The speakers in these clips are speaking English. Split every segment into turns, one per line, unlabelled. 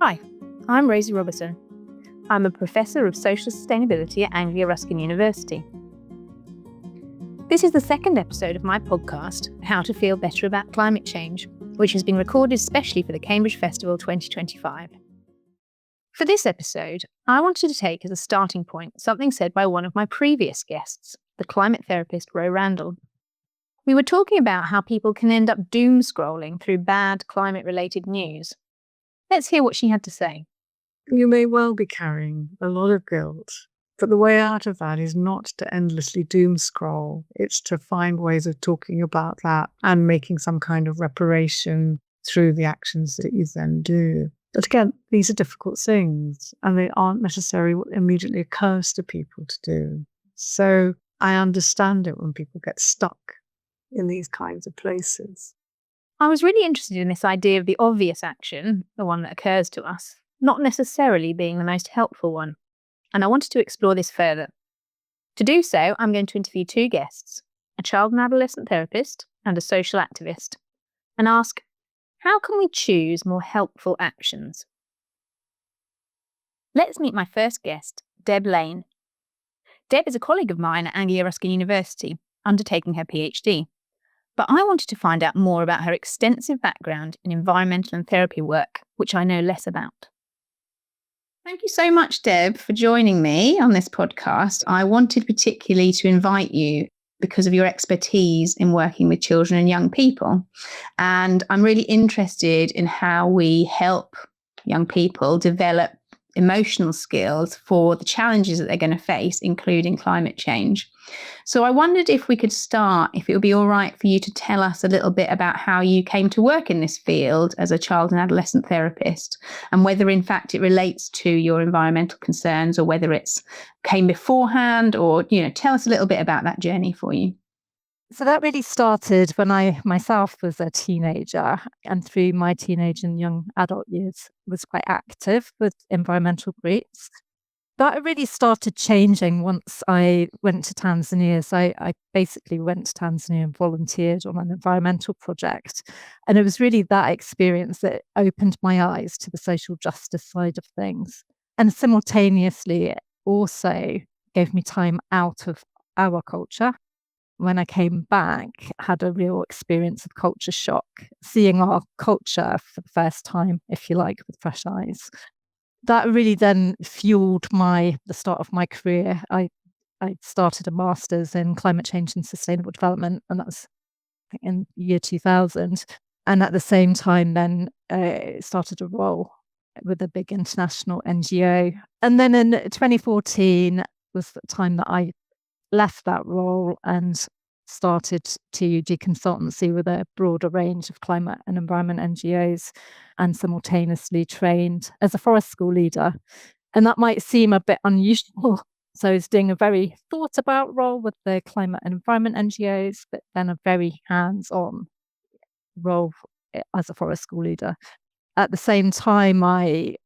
Hi, I'm Rosie Robison. I'm a Professor of Social Sustainability at Anglia Ruskin University. This is the second episode of my podcast, How to Feel Better About Climate Change, which has been recorded especially for the Cambridge Festival 2025. For this episode, I wanted to take as a starting point something said by one of my previous guests, the climate therapist Ro Randall. We were talking about how people can end up doom scrolling through bad climate-related news. Let's hear what she had to say.
You may well be carrying a lot of guilt, but the way out of that is not to endlessly doom scroll. It's to find ways of talking about that and making some kind of reparation through the actions that you then do. But again, these are difficult things and they aren't necessarily what immediately occurs to people to do. So I understand it when people get stuck in these kinds of places.
I was really interested in this idea of the obvious action, the one that occurs to us, not necessarily being the most helpful one, and I wanted to explore this further. To do so, I'm going to interview two guests, a child and adolescent therapist and a social activist, and ask, how can we choose more helpful actions? Let's meet my first guest, Deb Lane. Deb is a colleague of mine at Anglia Ruskin University, undertaking her PhD. But I wanted to find out more about her extensive background in environmental and therapy work, which I know less about. Thank you so much, Deb, for joining me on this podcast. I wanted particularly to invite you because of your expertise in working with children and young people. And I'm really interested in how we help young people develop emotional skills for the challenges that they're going to face, including climate change. So I wondered if we could start, if it would be all right for you to tell us a little bit about how you came to work in this field as a child and adolescent therapist, and whether in fact it relates to your environmental concerns or whether it's came beforehand, or, tell us a little bit about that journey for you.
So that really started when I myself was a teenager, and through my teenage and young adult years was quite active with environmental groups. That really started changing once I went to Tanzania. So I basically went to Tanzania and volunteered on an environmental project. And it was really that experience that opened my eyes to the social justice side of things. And simultaneously, it also gave me time out of our culture. When I came back, had a real experience of culture shock, seeing our culture for the first time, if you like, with fresh eyes. That really then fueled the start of my career. I started a master's in climate change and sustainable development, and that was in the year 2000. And at the same time, then started a role with a big international NGO. And then in 2014 was the time that I left that role and started to do consultancy with a broader range of climate and environment NGOs, and simultaneously trained as a forest school leader. And that might seem a bit unusual. So I was doing a very thought about role with the climate and environment NGOs, but then a very hands-on role as a forest school leader. At the same time, I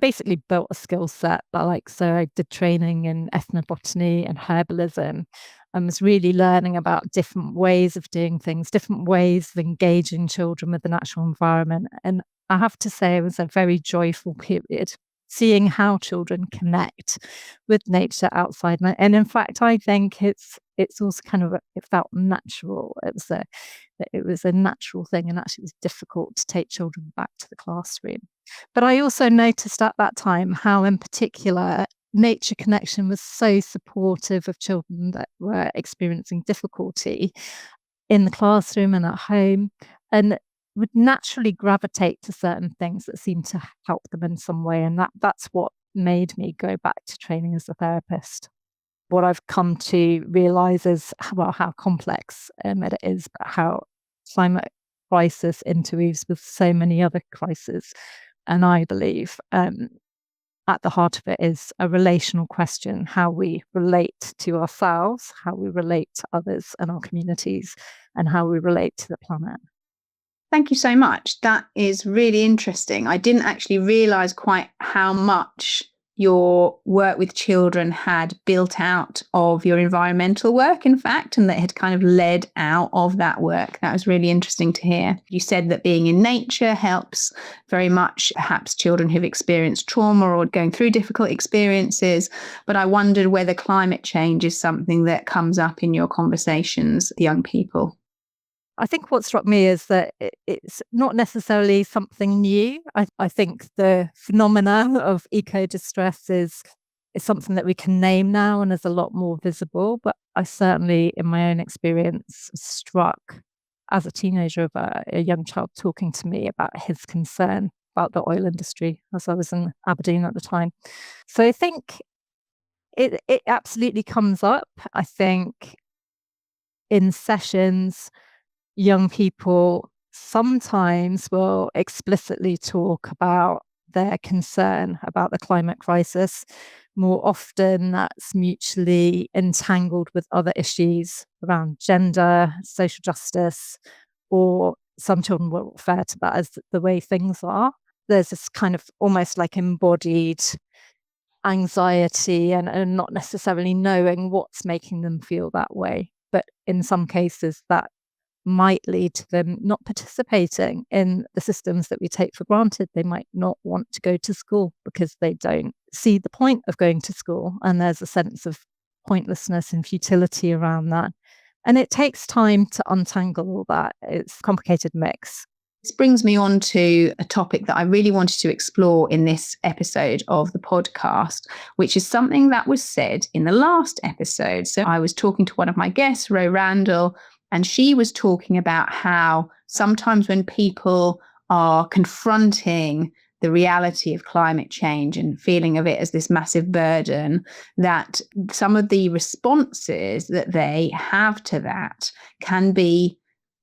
basically built a skill set so I did training in ethnobotany and herbalism, and was really learning about different ways of doing things, different ways of engaging children with the natural environment. And I have to say, it was a very joyful period, seeing how children connect with nature outside. And in fact, I think it's also it felt natural. It was a natural thing, and actually it was difficult to take children back to the classroom. But I also noticed at that time how, in particular, nature connection was so supportive of children that were experiencing difficulty in the classroom and at home, and would naturally gravitate to certain things that seemed to help them in some way. And that's what made me go back to training as a therapist. What I've come to realise is how complex it is, but how climate crisis interweaves with so many other crises. And I believe at the heart of it is a relational question, how we relate to ourselves, how we relate to others and our communities, and how we relate to the planet.
Thank you so much. That is really interesting. I didn't actually realise quite how much your work with children had built out of your environmental work, in fact, and that had kind of led out of that work. That was really interesting to hear. You said that being in nature helps very much, perhaps children who've experienced trauma or going through difficult experiences. But I wondered whether climate change is something that comes up in your conversations with young people.
I think what struck me is that it's not necessarily something new. I think the phenomena of eco-distress is something that we can name now and is a lot more visible. But I certainly, in my own experience, was struck as a teenager of a young child talking to me about his concern about the oil industry, as I was in Aberdeen at the time. So I think it absolutely comes up. I think in sessions, young people sometimes will explicitly talk about their concern about the climate crisis. More often, that's mutually entangled with other issues around gender, social justice, or some children will refer to that as the way things are. There's this kind of almost like embodied anxiety and not necessarily knowing what's making them feel that way. But in some cases, that might lead to them not participating in the systems that we take for granted. They might not want to go to school because they don't see the point of going to school. And there's a sense of pointlessness and futility around that. And it takes time to untangle all that. It's a complicated mix.
This brings me on to a topic that I really wanted to explore in this episode of the podcast, which is something that was said in the last episode. So I was talking to one of my guests, Ro Randall, and she was talking about how sometimes when people are confronting the reality of climate change and feeling of it as this massive burden, that some of the responses that they have to that can be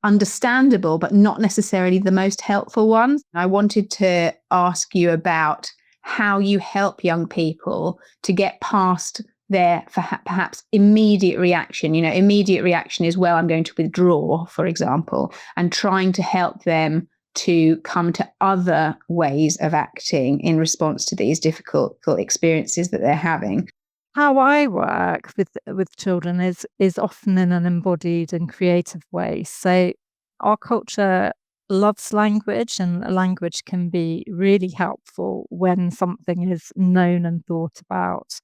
understandable, but not necessarily the most helpful ones. I wanted to ask you about how you help young people to get past their perhaps immediate reaction. Immediate reaction is, well, I'm going to withdraw, for example, and trying to help them to come to other ways of acting in response to these difficult experiences that they're having.
How I work with children is often in an embodied and creative way. So our culture loves language, and language can be really helpful when something is known and thought about.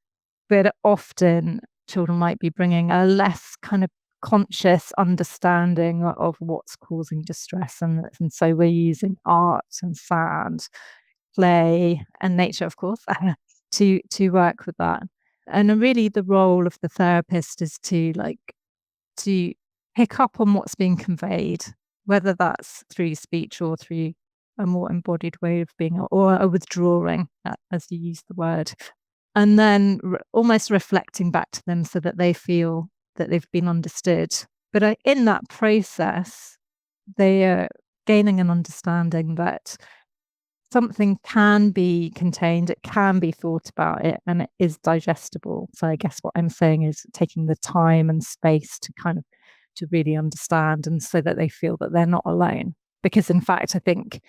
But often children might be bringing a less kind of conscious understanding of what's causing distress. And so we're using art and sound, play and nature, of course, to work with that. And really the role of the therapist is to pick up on what's being conveyed, whether that's through speech or through a more embodied way of being, or a withdrawing, as you use the word. And then almost reflecting back to them so that they feel that they've been understood. But in that process, they are gaining an understanding that something can be contained, it can be thought about it, and it is digestible. So I guess what I'm saying is taking the time and space to really understand, and so that they feel that they're not alone. Because in fact, I think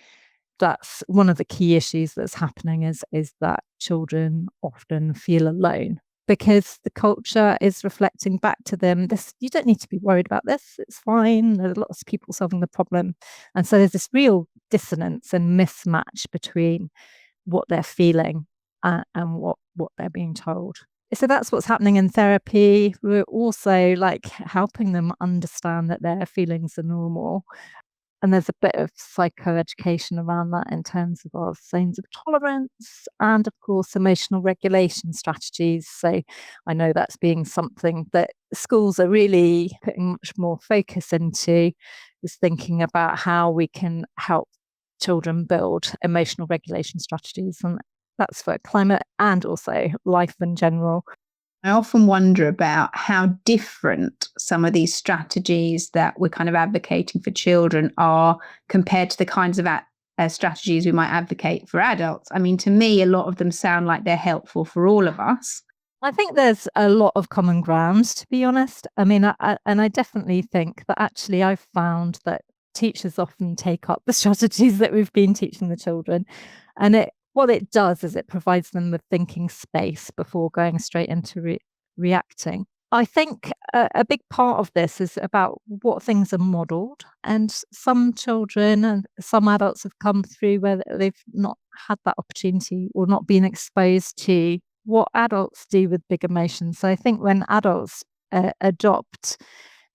that's one of the key issues that's happening is that children often feel alone because the culture is reflecting back to them this, you don't need to be worried about this, it's fine, there's lots of people solving the problem. And so there's this real dissonance and mismatch between what they're feeling and what they're being told. So that's what's happening in therapy. We're also helping them understand that their feelings are normal. And there's a bit of psychoeducation around that in terms of our zones of tolerance and, of course, emotional regulation strategies. So I know that's being something that schools are really putting much more focus into, is thinking about how we can help children build emotional regulation strategies. And that's for climate and also life in general.
I often wonder about how different some of these strategies that we're kind of advocating for children are compared to the kinds of strategies we might advocate for adults. I mean, to me, a lot of them sound like they're helpful for all of us.
I think there's a lot of common ground, to be honest. I mean, I definitely think that actually I've found that teachers often take up the strategies that we've been teaching the children. And what it does is it provides them with thinking space before going straight into reacting. I think a big part of this is about what things are modelled. And some children and some adults have come through where they've not had that opportunity or not been exposed to what adults do with big emotions. So I think when adults adopt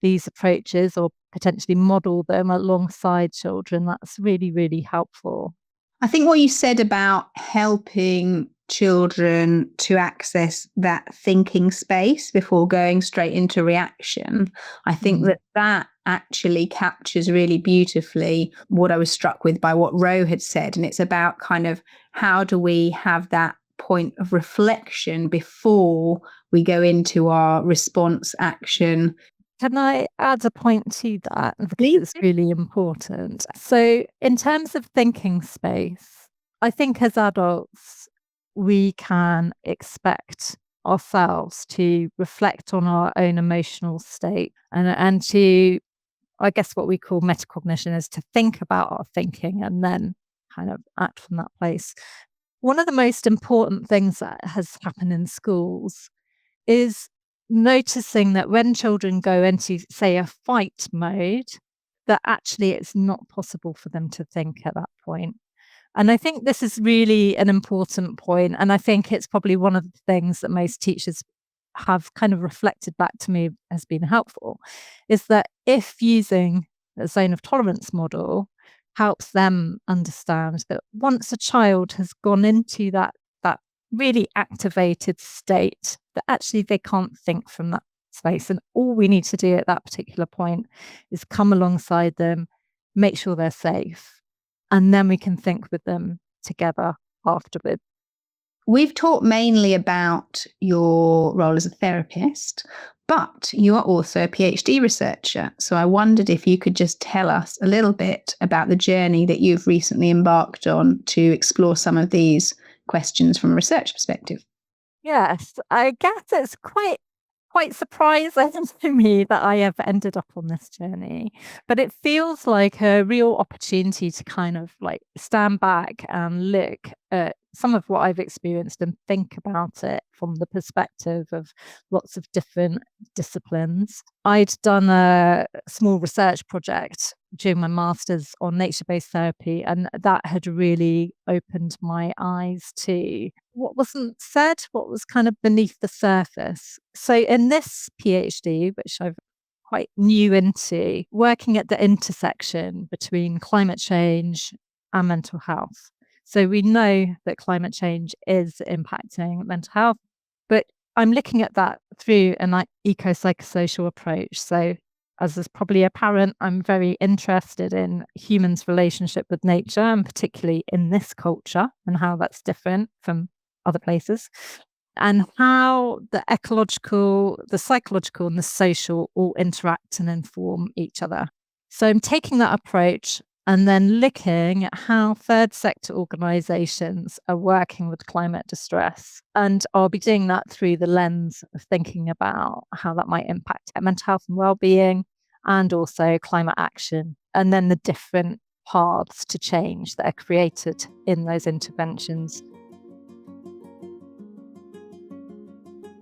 these approaches or potentially model them alongside children, that's really, really helpful.
I think what you said about helping children to access that thinking space before going straight into reaction, I think that actually captures really beautifully what I was struck with by what Ro had said. And it's about kind of how do we have that point of reflection before we go into our response action.
Can I add a point to that? Because it's really important. So, in terms of thinking space, I think as adults, we can expect ourselves to reflect on our own emotional state and to, I guess, what we call metacognition is to think about our thinking and then kind of act from that place. One of the most important things that has happened in schools is noticing that when children go into, say, a fight mode, that actually it's not possible for them to think at that point. And I think this is really an important point, and I think it's probably one of the things that most teachers have kind of reflected back to me has been helpful, is that if using a zone of tolerance model helps them understand that once a child has gone into that really activated state, that actually they can't think from that space. And all we need to do at that particular point is come alongside them, make sure they're safe, and then we can think with them together afterwards.
We've talked mainly about your role as a therapist, but you are also a PhD researcher. So I wondered if you could just tell us a little bit about the journey that you've recently embarked on to explore some of these questions from a research perspective.
Yes, I guess it's quite surprising to me that I have ended up on this journey, but it feels like a real opportunity to kind of like stand back and look at some of what I've experienced and think about it from the perspective of lots of different disciplines. I'd done a small research project during my master's on nature-based therapy, and that had really opened my eyes to what wasn't said, what was kind of beneath the surface. So in this PhD, which I've quite new into, working at the intersection between climate change and mental health. So we know that climate change is impacting mental health, but I'm looking at that through an eco-psychosocial approach. So as is probably apparent, I'm very interested in humans' relationship with nature, and particularly in this culture and how that's different from other places, and how the ecological, the psychological, and the social all interact and inform each other. So I'm taking that approach and then looking at how third sector organisations are working with climate distress. And I'll be doing that through the lens of thinking about how that might impact mental health and well-being, and also climate action, and then the different paths to change that are created in those interventions.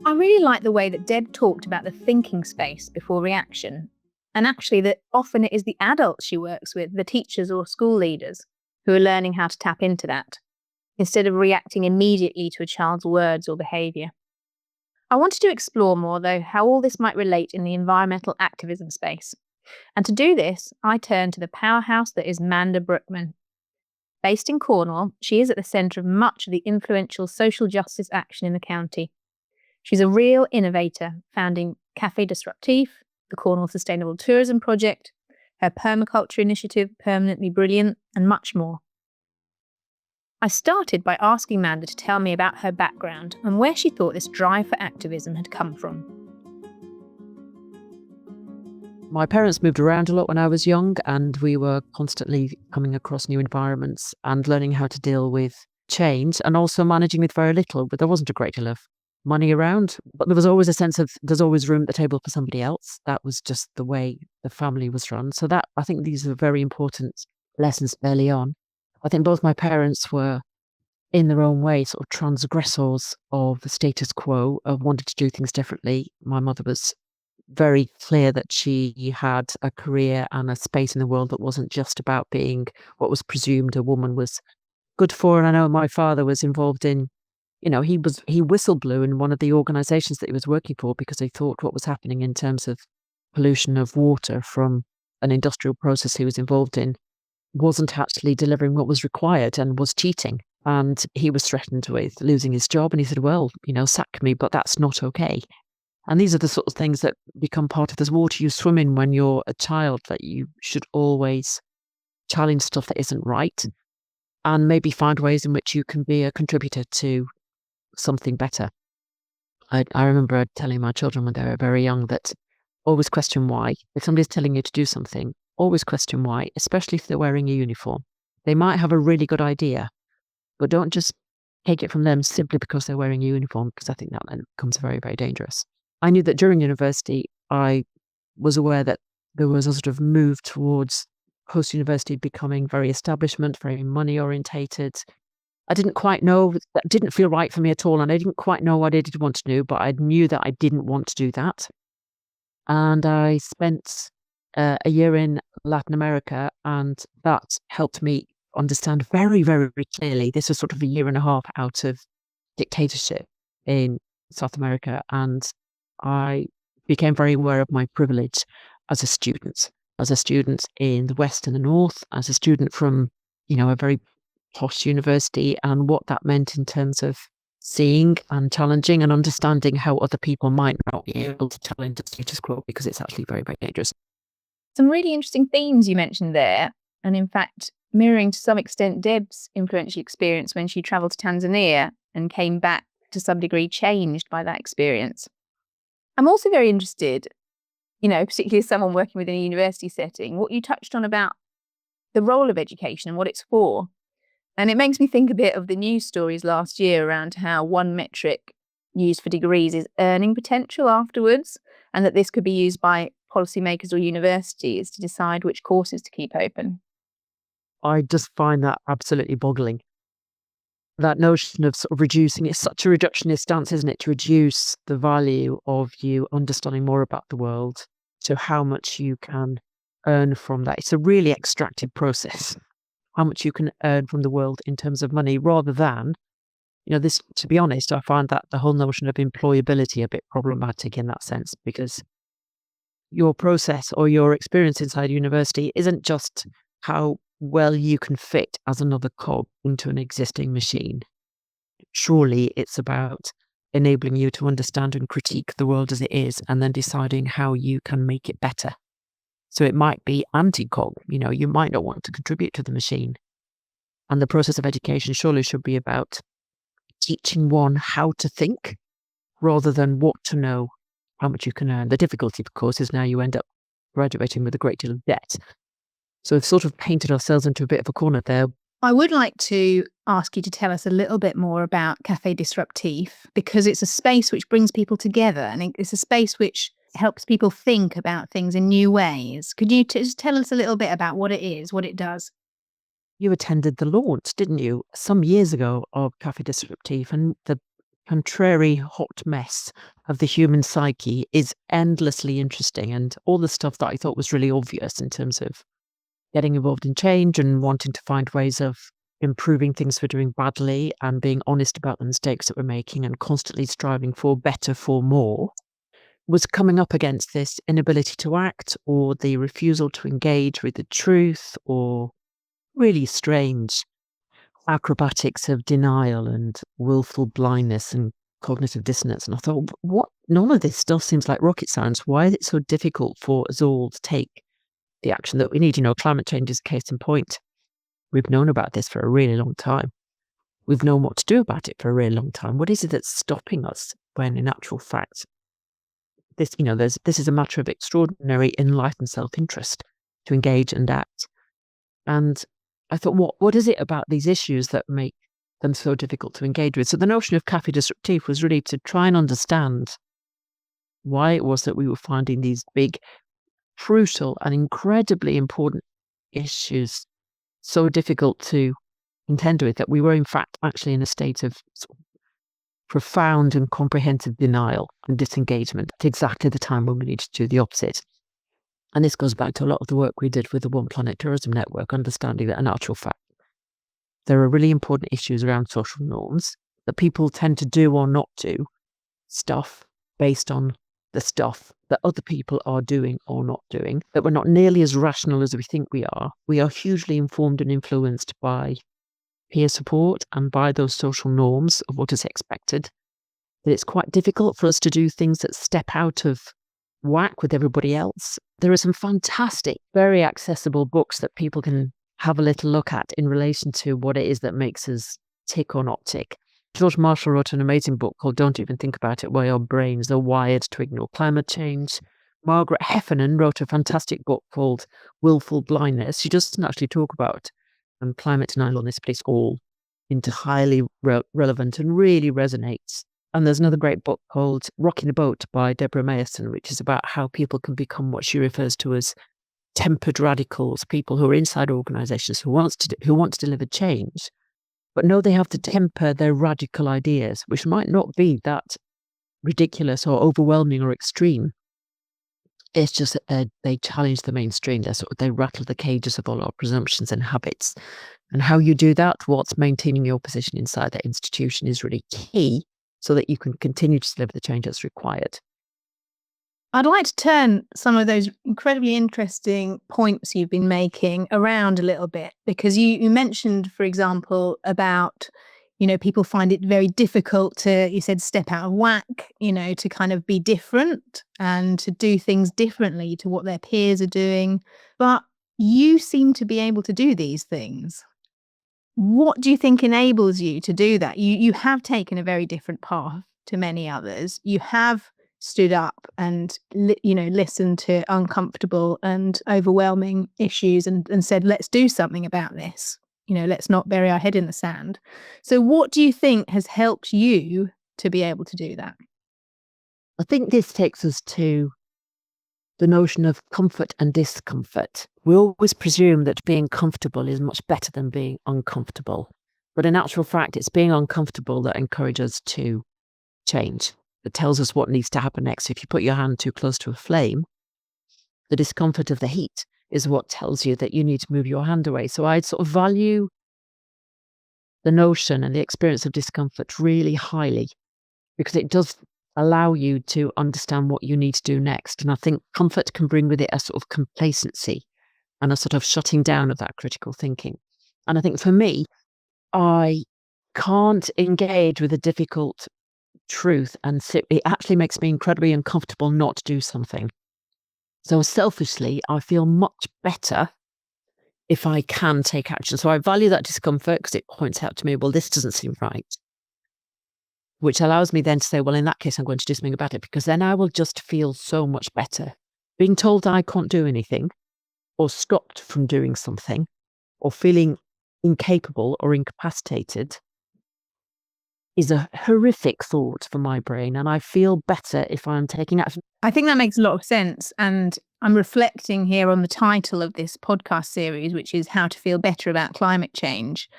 I really like the way that Deb talked about the thinking space before reaction. And actually, that often it is the adults she works with, the teachers or school leaders, who are learning how to tap into that, instead of reacting immediately to a child's words or behaviour. I wanted to explore more, though, how all this might relate in the environmental activism space. And to do this, I turned to the powerhouse that is Manda Brookman. Based in Cornwall, she is at the centre of much of the influential social justice action in the county. She's a real innovator, founding Café Disruptif, the Cornwall Sustainable Tourism Project, her permaculture initiative, Permanently Brilliant, and much more. I started by asking Manda to tell me about her background and where she thought this drive for activism had come from.
My parents moved around a lot when I was young, and we were constantly coming across new environments and learning how to deal with change, and also managing with very little. But there wasn't a great deal of money around, but there was always a sense of there's always room at the table for somebody else. That was just the way the family was run. So that, I think these are very important lessons early on. I think both my parents were in their own way, sort of transgressors of the status quo, of wanting to do things differently. My mother was very clear that she had a career and a space in the world that wasn't just about being what was presumed a woman was good for. And I know my father was involved in, he whistleblew in one of the organizations that he was working for because they thought what was happening in terms of pollution of water from an industrial process he was involved in wasn't actually delivering what was required and was cheating. And he was threatened with losing his job. And he said, well, sack me, but that's not okay. And these are the sort of things that become part of this water you swim in when you're a child, that you should always challenge stuff that isn't right and maybe find ways in which you can be a contributor to something better. I remember telling my children when they were very young that always question why. If somebody's telling you to do something, always question why, especially if they're wearing a uniform. They might have a really good idea, but don't just take it from them simply because they're wearing a uniform, because I think that then becomes very, very dangerous. I knew that during university, I was aware that there was a sort of move towards post-university becoming very establishment, very money-orientated. I didn't quite know, that didn't feel right for me at all, and I didn't quite know what I did want to do, but I knew that I didn't want to do that. And I spent a year in Latin America, and that helped me understand very, very clearly. This was sort of a year and a half out of dictatorship in South America, and I became very aware of my privilege as a student in the West and the North, as a student from, a very posh university, and what that meant in terms of seeing and challenging and understanding how other people might not be able to challenge the status quo, because it's actually very, very dangerous.
Some really interesting themes you mentioned there, and in fact, mirroring to some extent Deb's influential experience when she travelled to Tanzania and came back to some degree changed by that experience. I'm also very interested, particularly as someone working within a university setting, what you touched on about the role of education and what it's for. And it makes me think a bit of the news stories last year around how one metric used for degrees is earning potential afterwards, and that this could be used by policymakers or universities to decide which courses to keep open.
I just find that absolutely boggling. That notion of sort of reducing, it's such a reductionist stance, isn't it, to reduce the value of you understanding more about the world to how much you can earn from that. It's a really extractive process, how much you can earn from the world in terms of money, rather than, this, to be honest, I find that the whole notion of employability a bit problematic in that sense, because your process or your experience inside university isn't just how well you can fit as another cog into an existing machine. Surely it's about enabling you to understand and critique the world as it is, and then deciding how you can make it better. So it might be anti-cog, you might not want to contribute to the machine. And the process of education surely should be about teaching one how to think rather than what to know, how much you can earn. The difficulty, of course, is now you end up graduating with a great deal of debt. So we've sort of painted ourselves into a bit of a corner there.
I would like to ask you to tell us a little bit more about Café Disruptif, because it's a space which brings people together, and it's a space which helps people think about things in new ways. Could you just tell us a little bit about what it is, what it does?
You attended the launch, didn't you, some years ago, of Café Disruptif, and the contrary hot mess of the human psyche is endlessly interesting, and all the stuff that I thought was really obvious in terms of getting involved in change and wanting to find ways of improving things we're doing badly and being honest about the mistakes that we're making and constantly striving for better, for more, was coming up against this inability to act, or the refusal to engage with the truth, or really strange acrobatics of denial and willful blindness and cognitive dissonance. And I thought, what? None of this stuff seems like rocket science. Why is it so difficult for us all to take the action that we need? Climate change is a case in point. We've known about this for a really long time. We've known what to do about it for a really long time. What is it that's stopping us, when in actual fact, this is a matter of extraordinary enlightened self-interest to engage and act. And I thought, what is it about these issues that make them so difficult to engage with? So the notion of Café Disruptif was really to try and understand why it was that we were finding these big, crucial and incredibly important issues so difficult to contend with, that we were in fact actually in a state of sort of profound and comprehensive denial and disengagement at exactly the time when we needed to do the opposite. And this goes back to a lot of the work we did with the One Planet Tourism Network, understanding that in actual fact, there are really important issues around social norms, that people tend to do or not do stuff based on the stuff that other people are doing or not doing, that we're not nearly as rational as we think we are. We are hugely informed and influenced by peer support and by those social norms of what is expected, that it's quite difficult for us to do things that step out of whack with everybody else. There are some fantastic, very accessible books that people can have a little look at in relation to what it is that makes us tick or not tick. George Marshall wrote an amazing book called Don't Even Think About It, Why Our Brains Are Wired to Ignore Climate Change. Margaret Heffernan wrote a fantastic book called Wilful Blindness. She doesn't actually talk about climate denial on this, but it's all entirely relevant and really resonates. And there's another great book called Rocking the Boat by Debra Meyerson, which is about how people can become what she refers to as tempered radicals, people who are inside organizations who want to deliver change, but know they have to temper their radical ideas, which might not be that ridiculous or overwhelming or extreme. It's just that they challenge the mainstream. They rattle the cages of all our presumptions and habits. And how you do that, what's maintaining your position inside that institution, is really key so that you can continue to deliver the change that's required.
I'd like to turn some of those incredibly interesting points you've been making around a little bit, because you mentioned, for example, about, people find it very difficult to, you said, step out of whack, to kind of be different and to do things differently to what their peers are doing. But you seem to be able to do these things. What do you think enables you to do that? You have taken a very different path to many others. You have stood up and listened to uncomfortable and overwhelming issues and said, let's do something about this. Let's not bury our head in the sand. So what do you think has helped you to be able to do that?
I think this takes us to the notion of comfort and discomfort. We always presume that being comfortable is much better than being uncomfortable. But in actual fact, it's being uncomfortable that encourages us to change, that tells us what needs to happen next. If you put your hand too close to a flame, the discomfort of the heat is what tells you that you need to move your hand away. So I'd sort of value the notion and the experience of discomfort really highly, because it does allow you to understand what you need to do next. And I think comfort can bring with it a sort of complacency and a sort of shutting down of that critical thinking. And I think for me, I can't engage with a difficult truth and it actually makes me incredibly uncomfortable not to do something. So selfishly, I feel much better if I can take action. So I value that discomfort because it points out to me, well, this doesn't seem right, which allows me then to say, well, in that case, I'm going to do something about it, because then I will just feel so much better. Being told I can't do anything, or stopped from doing something, or feeling incapable or incapacitated is a horrific thought for my brain, and I feel better if I'm taking action.
I think that makes a lot of sense, and I'm reflecting here on the title of this podcast series, which is How to Feel Better About Climate Change.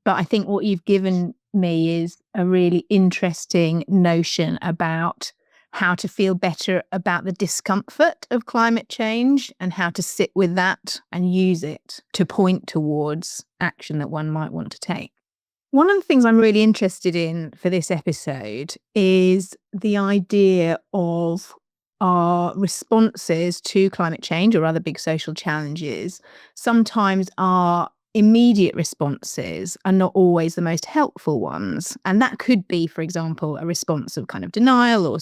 But I think what you've given me is a really interesting notion about how to feel better about the discomfort of climate change and how to sit with that and use it to point towards action that one might want to take. One of the things I'm really interested in for this episode is the idea of our responses to climate change or other big social challenges. Sometimes our immediate responses are not always the most helpful ones. And that could be, for example, a response of kind of denial or,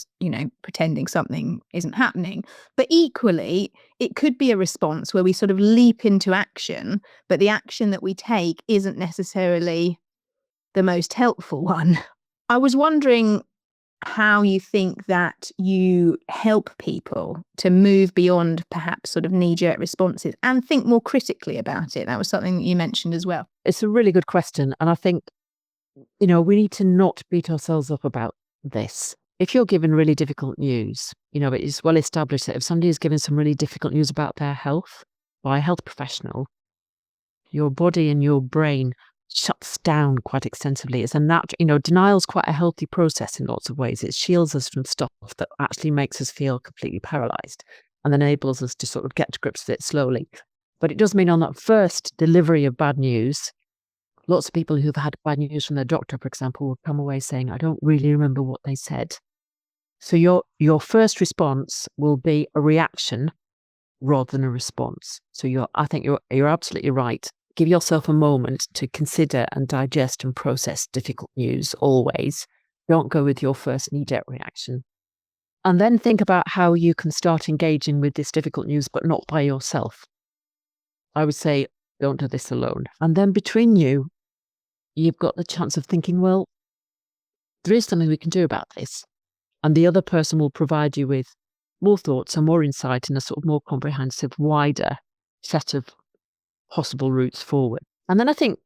pretending something isn't happening. But equally, it could be a response where we sort of leap into action, but the action that we take isn't necessarily the most helpful one. I was wondering how you think that you help people to move beyond perhaps sort of knee-jerk responses and think more critically about it. That was something that you mentioned as well.
It's a really good question. And I think, we need to not beat ourselves up about this. If you're given really difficult news, it is well established that if somebody is given some really difficult news about their health by a health professional, your body and your brain shuts down quite extensively. It's denial is quite a healthy process in lots of ways. It shields us from stuff that actually makes us feel completely paralyzed and enables us to sort of get to grips with it slowly. But it does mean on that first delivery of bad news, lots of people who've had bad news from their doctor, for example, will come away saying, I don't really remember what they said. So your first response will be a reaction rather than a response. So I think you're absolutely right. Give yourself a moment to consider and digest and process difficult news always. Don't go with your first knee-jerk reaction. And then think about how you can start engaging with this difficult news, but not by yourself. I would say, don't do this alone. And then between you, you've got the chance of thinking, well, there is something we can do about this. And the other person will provide you with more thoughts and more insight and a sort of more comprehensive, wider set of possible routes forward. And then I think,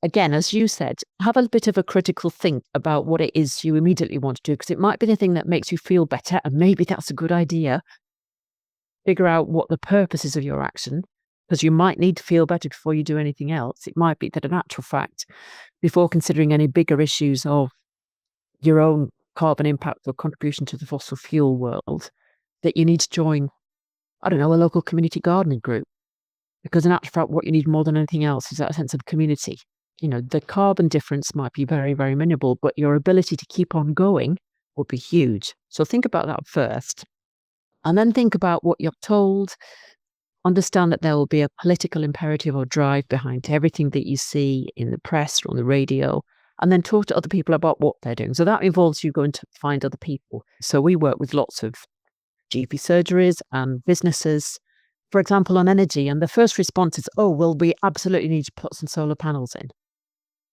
again, as you said, have a bit of a critical think about what it is you immediately want to do, because it might be the thing that makes you feel better, and maybe that's a good idea. Figure out what the purpose is of your action, because you might need to feel better before you do anything else. It might be that in actual fact, before considering any bigger issues of your own carbon impact or contribution to the fossil fuel world, that you need to join, a local community gardening group. Because in actual fact, what you need more than anything else is that sense of community. The carbon difference might be very, very minimal, but your ability to keep on going will be huge. So think about that first. And then think about what you're told. Understand that there will be a political imperative or drive behind everything that you see in the press or on the radio. And then talk to other people about what they're doing. So that involves you going to find other people. So we work with lots of GP surgeries and businesses, for example, on energy. And the first response is, we absolutely need to put some solar panels in.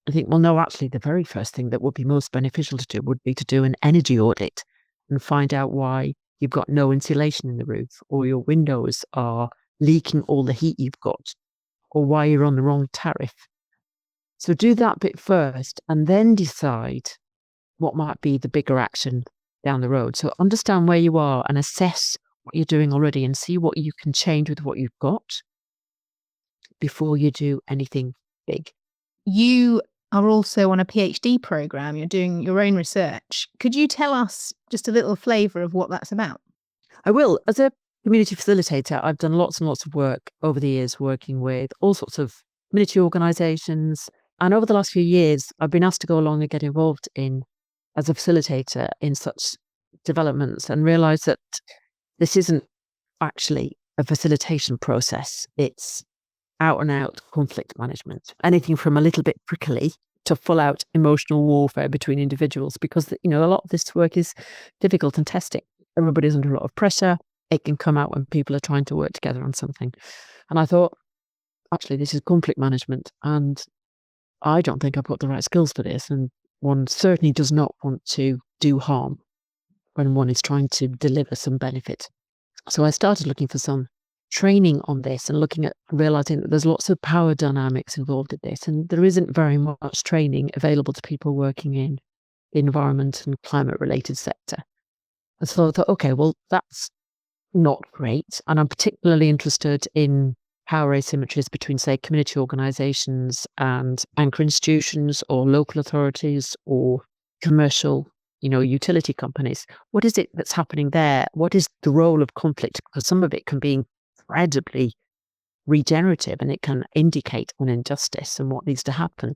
I think, well, no, actually, the very first thing that would be most beneficial to do would be to do an energy audit and find out why you've got no insulation in the roof, or your windows are leaking all the heat you've got, or why you're on the wrong tariff. So do that bit first and then decide what might be the bigger action down the road. So understand where you are and assess what you're doing already and see what you can change with what you've got before you do anything big.
You are also on a PhD program. You're doing your own research. Could you tell us just a little flavour of what that's about?
I will. As a community facilitator, I've done lots and lots of work over the years working with all sorts of community organisations. And over the last few years, I've been asked to go along and get involved as a facilitator in such developments, and realise that this isn't actually a facilitation process. It's out and out conflict management. Anything from a little bit prickly to full out emotional warfare between individuals, because a lot of this work is difficult and testing. Everybody's under a lot of pressure. It can come out when people are trying to work together on something. And I thought, actually, this is conflict management, and I don't think I've got the right skills for this. And one certainly does not want to do harm when one is trying to deliver some benefit. So I started looking for some training on this and realizing that there's lots of power dynamics involved in this, and there isn't very much training available to people working in the environment and climate related sector. And so I thought, okay, well, that's not great. And I'm particularly interested in power asymmetries between, say, community organisations and anchor institutions or local authorities or commercial, utility companies. What is it that's happening there? What is the role of conflict? Because some of it can be incredibly regenerative and it can indicate an injustice and what needs to happen.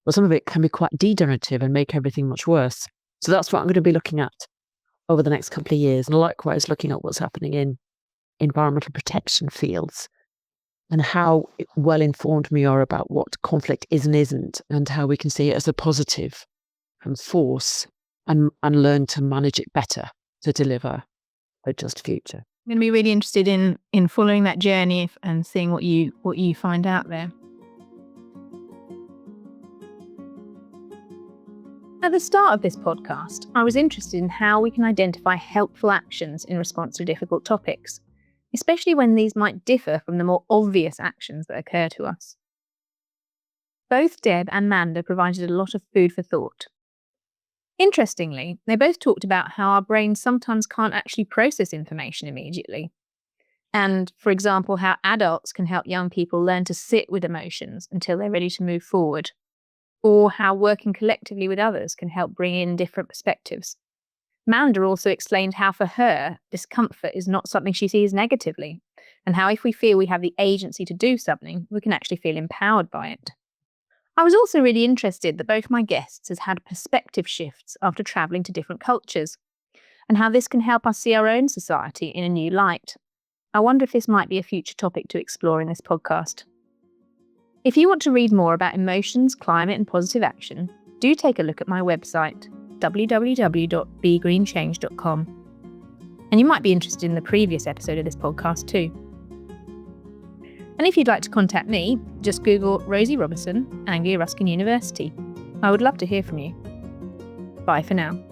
But some of it can be quite degenerative and make everything much worse. So that's what I'm going to be looking at over the next couple of years. And likewise, looking at what's happening in environmental protection fields and how well informed we are about what conflict is and isn't, and how we can see it as a positive and force and learn to manage it better to deliver a just future.
I'm going to be really interested in following that journey and seeing what you find out there. At the start of this podcast, I was interested in how we can identify helpful actions in response to difficult topics, especially when these might differ from the more obvious actions that occur to us. Both Deb and Manda provided a lot of food for thought. Interestingly, they both talked about how our brains sometimes can't actually process information immediately, And, for example, how adults can help young people learn to sit with emotions until they're ready to move forward, or how working collectively with others can help bring in different perspectives. Manda also explained how, for her, discomfort is not something she sees negatively, and how if we feel we have the agency to do something, we can actually feel empowered by it. I was also really interested that both my guests has had perspective shifts after travelling to different cultures, and how this can help us see our own society in a new light. I wonder if this might be a future topic to explore in this podcast. If you want to read more about emotions, climate and positive action, do take a look at my website, www.begreenchange.com. And you might be interested in the previous episode of this podcast too. And if you'd like to contact me, just Google Rosie Robison, Anglia Ruskin University. I would love to hear from you. Bye for now.